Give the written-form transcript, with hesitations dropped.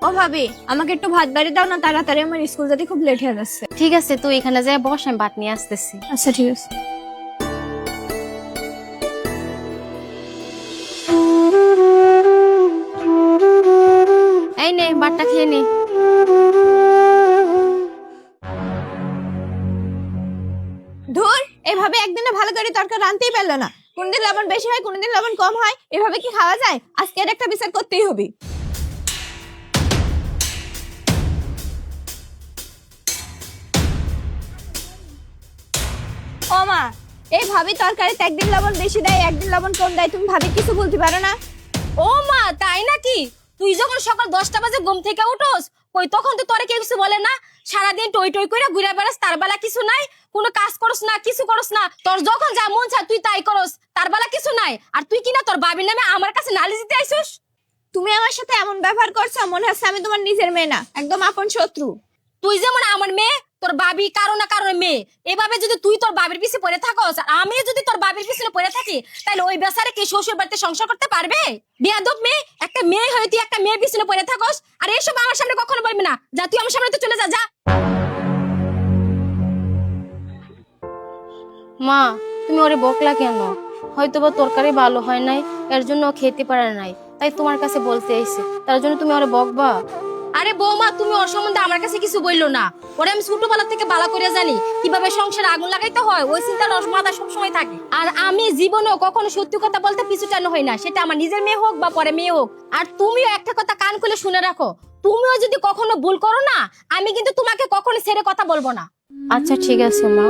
ও ভাবি, আমাকে একটু ভাত বাড়ি দাও না, তাড়াতাড়ি আমার স্কুল যেতে খুব লেট হয়ে যাচ্ছে। ঠিক আছে, তুই এখানে যাই বস, আমি ভাত নিয়ে আসতেছি। আচ্ছা ঠিক আছে। এই নে, ভাতটা খেয়ে নে। ধুর, এভাবে একদিনে ভালো করে তরকারি রাঁধতেই পারলো না। কোনদিন লবণ বেশি হয়, কোনদিন লবণ কম হয়, এভাবে কি খাওয়া যায়? আজকে এর একটা বিচার করতেই হবে। ও মা, এই ভাবি তরকারিতে একদিন লবণ বেশি দেয়, একদিন লবণ কম দেয়, তুমি ভাবি কিছু বলতে পারো না? ও মা, তাই নাকি? তুই যখন সকাল 10টা বাজে ঘুম থেকে উঠোস, কই তখন তো তোরে কেউ কিছু বলে না? সারাদিন টই টই করে ঘুরে বেড়াস, তার বেলা কিছু নাই? কোনো কাজ করস না, কিছু করস না, তোর যখন যা মন চায় তুই তাই করস, তার বেলা কিছু নাই? আর তুই কিনা তোর বাবির নামে আমার কাছে নালিশ দিতে আইসুস? তুমি আমার সাথে এমন ব্যবহার করছো, মনে হচ্ছে আমি তোমার নিজের মেয়ে না, একদম আপন শত্রু। তুই যেমন আমার মেয়ে, তোর বাবি কারো না কারো মেয়ে। এভাবে যদি তুই তোর বাবির পিছে পড়ে থাকস, আর আমি যদি তোর বাবির পিছনে পড়ে থাকি, তাহলে ওই বেচারে কি শ্বশুর বাড়িতে সংসার করতে পারবে? বেয়াদব মেয়ে, একটা মেয়ে হয়ে তুই একটা মেয়ের পিছনে পড়ে থাকস, আর এইসব আমার সামনে কখনো বলবি না। যা, তুই আমার সামনে তো চলে যা, যা। মা, তুমি ওরে বকলা কেন? হয়তোবা তরকারি ভালো হয় নাই, এর জন্য ও খেতে পারে নাই, তাই তোমার কাছে বলতে আইছে। তার জন্য তুমি ওরে বকবা? আরে বৌমা, তুমি ওর সম্বন্ধে আমার কাছে কিছু বললো না। ওরে আমি ছোটবেলা থেকে ভালো করে জানি কিভাবে সংসারে আগুন লাগাইতে হয়, ওই চিন্তা ওর মাথায় সবসময় থাকে। আর আমি জীবনেও কখনো সত্যি কথা বলতে পিছুটানো হই না, সেটা আমার নিজের মেয়ে হোক বা পরে মেয়ে হোক। আর তুমিও একটা কথা কান খুলে শুনে রাখো, তুমিও যদি কখনো ভুল করো না, আমি কিন্তু তোমাকে কখনো ছেড়ে কথা বলবো না। আচ্ছা ঠিক আছে মা।